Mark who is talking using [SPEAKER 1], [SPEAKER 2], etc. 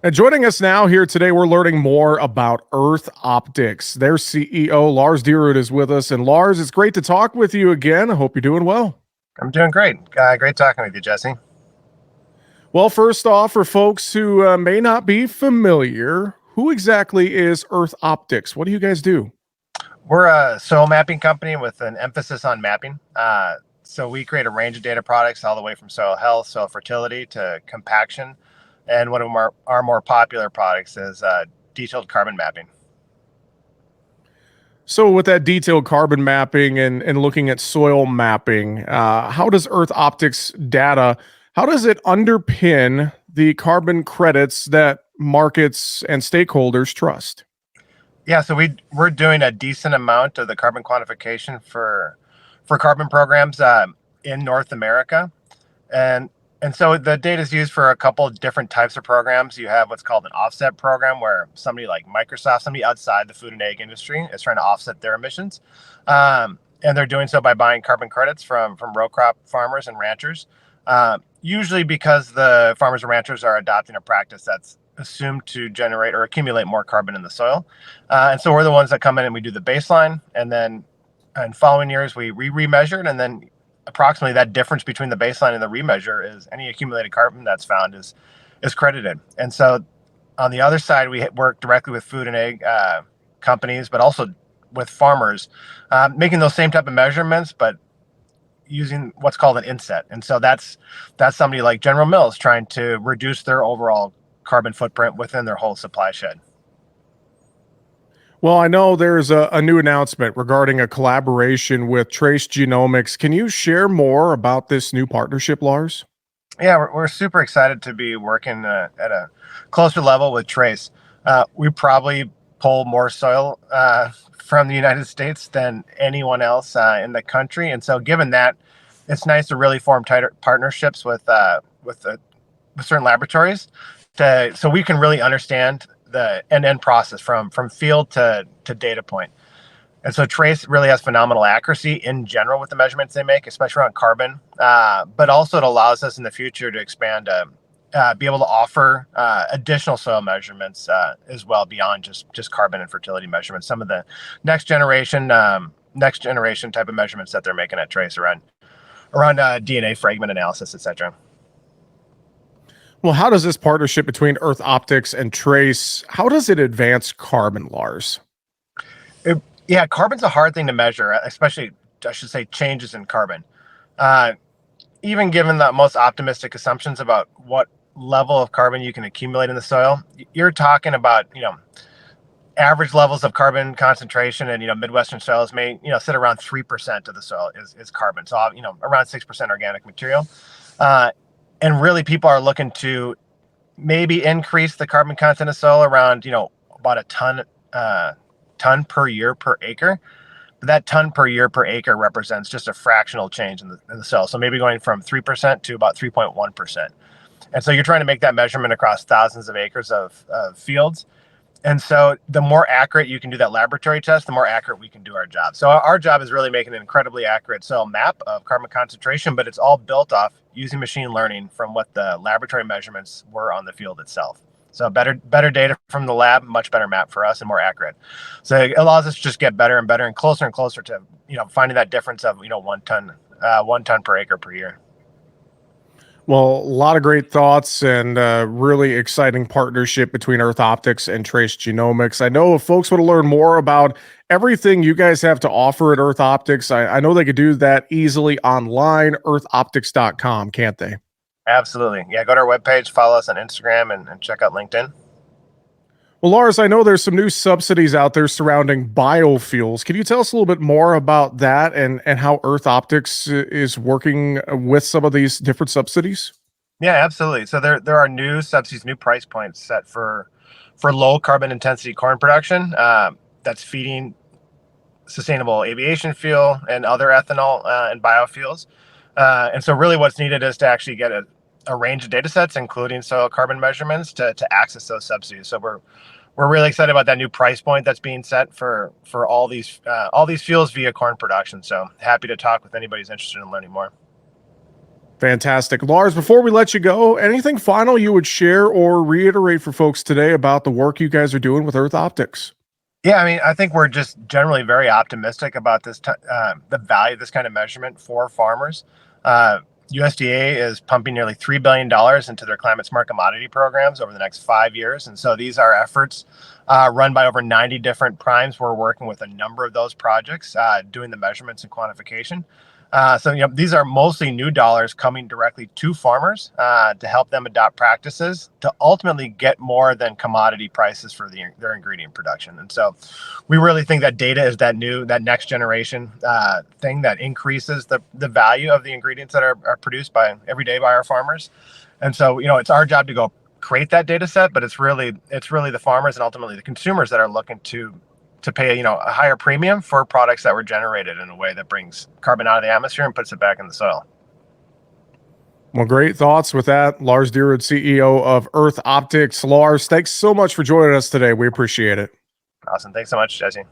[SPEAKER 1] And joining us now here today, we're learning more about Earth Optics. Their CEO, Lars Dierud, is with us. And Lars, it's great to talk with you again. I hope you're doing well.
[SPEAKER 2] I'm doing great. Great talking with you, Jesse.
[SPEAKER 1] Well, first off, for folks who may not be familiar, who exactly is Earth Optics? What do you guys do?
[SPEAKER 2] We're a soil mapping company with an emphasis on mapping. So we create a range of data products all the way from soil health, soil fertility to compaction. And one of our more popular products is detailed carbon mapping.
[SPEAKER 1] So, with that detailed carbon mapping and looking at soil mapping, how does Earth Optics data, how does it underpin the carbon credits that markets and stakeholders trust?
[SPEAKER 2] Yeah, so we're doing a decent amount of the carbon quantification for carbon programs in North America. And and so the data is used for a couple of different types of programs. You have what's called an offset program, where somebody like Microsoft, somebody outside the food and egg industry, is trying to offset their emissions, and they're doing so by buying carbon credits from row crop farmers and ranchers. Usually because the farmers and ranchers are adopting a practice that's assumed to generate or accumulate more carbon in the soil, and so we're the ones that come in and we do the baseline, and then in following years we remeasured, and then approximately that difference between the baseline and the remeasure is any accumulated carbon that's found is credited. And so on the other side, we work directly with food and egg companies, but also with farmers, making those same type of measurements, but using what's called an inset. And so that's somebody like General Mills trying to reduce their overall carbon footprint within their whole supply shed.
[SPEAKER 1] Well, I know there's a new announcement regarding a collaboration with Trace Genomics. Can you share more about this new partnership, Lars?
[SPEAKER 2] Yeah, we're super excited to be working at a closer level with Trace. We probably pull more soil from the United States than anyone else in the country, and so given that, it's nice to really form tighter partnerships with certain laboratories, so we can really understand the end-to-end process from field to data point. And so Trace really has phenomenal accuracy in general with the measurements they make, especially around carbon. But also it allows us in the future to expand, be able to offer additional soil measurements as well beyond just carbon and fertility measurements. Some of the next generation type of measurements that they're making at Trace around DNA fragment analysis, etc.
[SPEAKER 1] Well, how does this partnership between Earth Optics and Trace, how does it advance carbon, Lars?
[SPEAKER 2] Yeah, carbon's a hard thing to measure, especially, I should say, changes in carbon. Uh, Even given the most optimistic assumptions about what level of carbon you can accumulate in the soil, you're talking about, average levels of carbon concentration, and Midwestern soils may sit around 3% of the soil is carbon, so around 6% organic material, uh, and really people are looking to maybe increase the carbon content of soil around about a ton per year per acre. But that ton per year per acre represents just a fractional change in the soil. So maybe going from 3% to about 3.1%. And so you're trying to make that measurement across thousands of acres of fields. And so the more accurate you can do that laboratory test, the more accurate we can do our job. So our job is really making an incredibly accurate soil map of carbon concentration, but it's all built off using machine learning from what the laboratory measurements were on the field itself. So better data from the lab, much better map for us and more accurate. So it allows us to just get better and better and closer to finding that difference of 1 ton per acre per year.
[SPEAKER 1] Well, a lot of great thoughts and really exciting partnership between Earth Optics and Trace Genomics. I know if folks want to learn more about everything you guys have to offer at Earth Optics, I know they could do that easily online, earthoptics.com, can't they?
[SPEAKER 2] Absolutely. Yeah, go to our webpage, follow us on Instagram, and check out LinkedIn.
[SPEAKER 1] Well, Lars, I know there's some new subsidies out there surrounding biofuels. Can you tell us a little bit more about that and how Earth Optics is working with some of these different subsidies?
[SPEAKER 2] Yeah, absolutely. So there are new subsidies, new price points set for low carbon intensity corn production that's feeding sustainable aviation fuel and other ethanol and biofuels. And so really what's needed is to actually get a range of data sets, including soil carbon measurements, to access those subsidies. So we're really excited about that new price point that's being set for all these fuels via corn production. So happy to talk with anybody who's interested in learning more.
[SPEAKER 1] Fantastic. Lars, before we let you go, anything final you would share or reiterate for folks today about the work you guys are doing with Earth Optics?
[SPEAKER 2] Yeah, I mean, I think we're just generally very optimistic about the value of this kind of measurement for farmers. USDA is pumping nearly $3 billion into their climate smart commodity programs over the next 5 years. And so these are efforts run by over 90 different primes. We're working with a number of those projects, doing the measurements and quantification. So these are mostly new dollars coming directly to farmers to help them adopt practices to ultimately get more than commodity prices for their ingredient production. And so we really think that data is that next generation thing that increases the value of the ingredients that are produced every day by our farmers. And so it's our job to go create that data set, but it's really the farmers and ultimately the consumers that are looking to pay a higher premium for products that were generated in a way that brings carbon out of the atmosphere and puts it back in the soil.
[SPEAKER 1] Well, great thoughts with that. Lars Dyrud, CEO of Earth Optics. Lars, thanks so much for joining us today. We appreciate it.
[SPEAKER 2] Awesome. Thanks so much, Jesse.